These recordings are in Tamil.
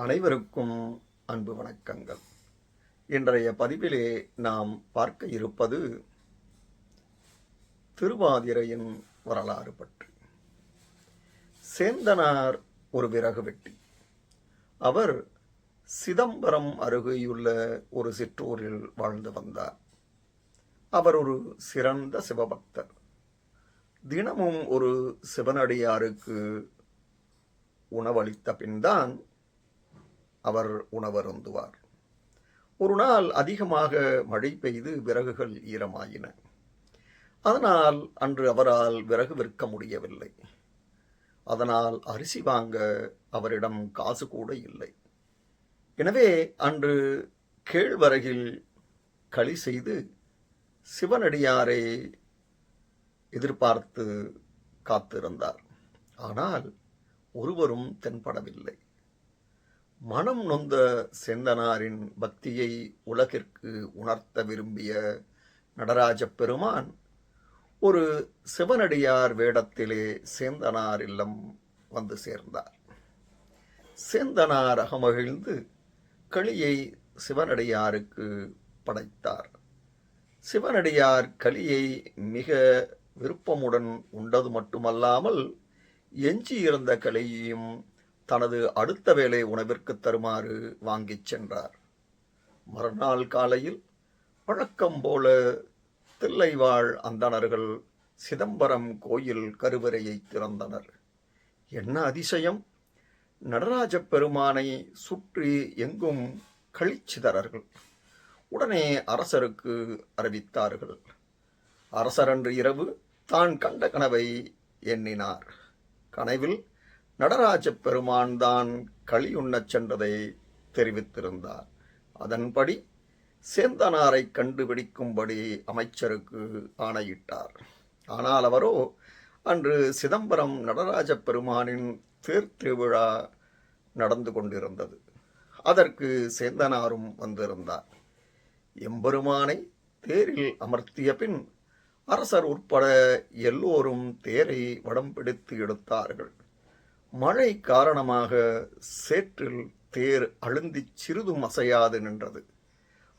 அனைவருக்கும் அன்பு வணக்கங்கள். இன்றைய பதிவிலே நாம் பார்க்க இருப்பது திருவாதிரையின் வரலாறு பற்றி. சேந்தனார் ஒரு விறகு வெட்டி. அவர் சிதம்பரம் அருகேயுள்ள ஒரு சிற்றூரில் வாழ்ந்து வந்தார். அவர் ஒரு சிறந்த சிவபக்தர். தினமும் ஒரு சிவனடியாருக்கு உணவளித்த பின்தான் அவர் உணவருந்துவார். ஒரு நாள் அதிகமாக மழை பெய்து விறகுகள் ஈரமாயின. அதனால் அன்று அவரால் விறகு விற்க முடியவில்லை. அதனால் அரிசி வாங்க அவரிடம் காசு கூட இல்லை. எனவே அன்று கேழ்வரகில் களி செய்து சிவனடியாரை எதிர்பார்த்து காத்திருந்தார். ஆனால் ஒருவரும் தென்படவில்லை. மனம் நொந்த சேந்தனாரின் பக்தியை உலகிற்கு உணர்த்த விரும்பிய நடராஜ பெருமான் ஒரு சிவனடியார் வேடத்திலே சேந்தனார் இல்லம் வந்து சேர்ந்தார். சேந்தனார் அகமகிழ்ந்து களியை சிவனடியாருக்கு படைத்தார். சிவனடியார் களியை மிக விருப்பமுடன் உண்டது மட்டுமல்லாமல் எஞ்சியிருந்த களியையும் தனது அடுத்த வேளை உணவிற்கு தருமாறு வாங்கிச் சென்றார். மறுநாள் காலையில் வழக்கம் போல தில்லைவாழ் அந்தணர்கள் சிதம்பரம் கோயில் கருவறையை திறந்தனர். என்ன அதிசயம்! நடராஜ பெருமானை சுற்றி எங்கும் களிச்சிதறர்கள். உடனே அரசருக்கு அறிவித்தார்கள். அரசர் அன்று இரவு தான் கண்ட கனவை எண்ணினார். கனவில் நடராஜ பெருமான் தான் களியுண்ணச் சென்றதை தெரிவித்திருந்தார். அதன்படி சேந்தனாரை கண்டுபிடிக்கும்படி அமைச்சருக்கு ஆணையிட்டார். ஆனால் அவரோ அன்று சிதம்பரம் நடராஜ பெருமானின் தேர் திருவிழா நடந்து கொண்டிருந்தது. அதற்கு சேந்தனாரும் வந்திருந்தார். எம்பெருமானை தேரில் அமர்த்திய பின் அரசர் உட்பட எல்லோரும் தேரை வடம் பிடித்து எடுத்தார்கள். மழை காரணமாக சேற்றில் தேர் அழுந்தி சிறிதும் அசையாது நின்றது.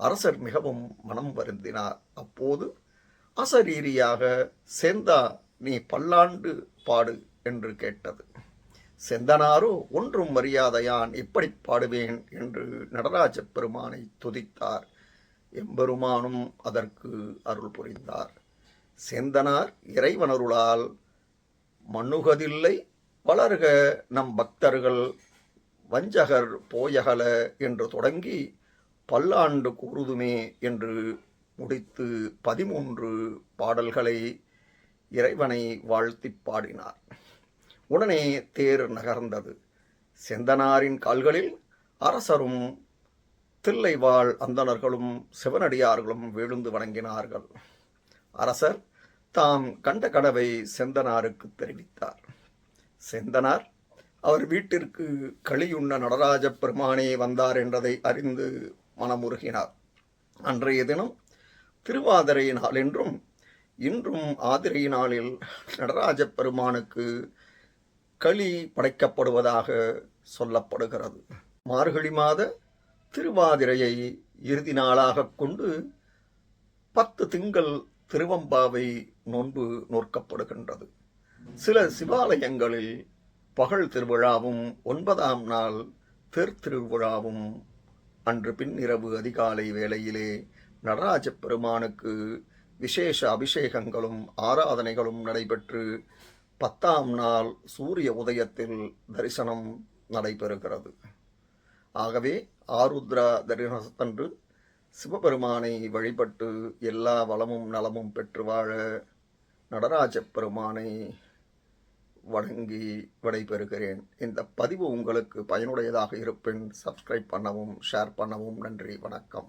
அரசர் மிகவும் மனம் வருந்தினார். அப்போது அசரீரியாக சேந்தா, நீ பல்லாண்டு பாடு என்று கேட்டது. சேந்தனாரோ ஒன்றும் மரியாதையான் எப்படி பாடுவேன் என்று நடராஜ பெருமானை துதித்தார். எம்பெருமானும் அதற்கு அருள் புரிந்தார். சேந்தனார் இறைவனருளால் மண்ணுகதில்லை வளர்க நம் பக்தர்கள் வஞ்சகர் போயகல என்று தொடங்கி பல்லாண்டு கூறுதுமே என்று முடித்து 13 பாடல்களை இறைவனை வாழ்த்தி பாடினார். உடனே தேர் நகர்ந்தது. சேந்தனாரின் கால்களில் அரசரும் தில்லைவாழ் அந்தணர்களும் சிவனடியார்களும் விழுந்து வணங்கினார்கள். அரசர் தாம் கண்ட கனவை சேந்தனாருக்கு தெரிவித்தார். சேந்தனார் அவர் வீட்டிற்கு களியுண்ண நடராஜ பெருமானே வந்தார் என்றதை அறிந்து மனமுருகினார். அன்றைய தினம் திருவாதிரை நாள் என்றும் இன்றும் ஆதிரை நாளில் நடராஜ பெருமானுக்கு களி படைக்கப்படுவதாக சொல்லப்படுகிறது. மார்கழி மாத திருவாதிரையை இறுதி நாளாக கொண்டு 10 திங்கள் திருவம்பாவை நோன்பு நோற்கப்படுகின்றது. சில சிவாலயங்களில் பகல் திருவிழாவும் 9ஆம் நாள் தேர் திருவிழாவும் அன்று பின்னிரவு அதிகாலை வேளையிலே நடராஜ பெருமானுக்கு விசேஷ அபிஷேகங்களும் ஆராதனைகளும் நடைபெற்று 10ஆம் நாள் சூரிய உதயத்தில் தரிசனம் நடைபெறுகிறது. ஆகவே ஆருத்ரா தரிசனத்தன்று சிவபெருமானை வழிபட்டு எல்லா வளமும் நலமும் பெற்று வாழ நடராஜ பெருமானை வணங்கி விடைபெறுகிறேன். இந்த பதிவு உங்களுக்கு பயனுடையதாக இருப்பின் சப்ஸ்கிரைப் பண்ணவும் ஷேர் பண்ணவும். நன்றி, வணக்கம்.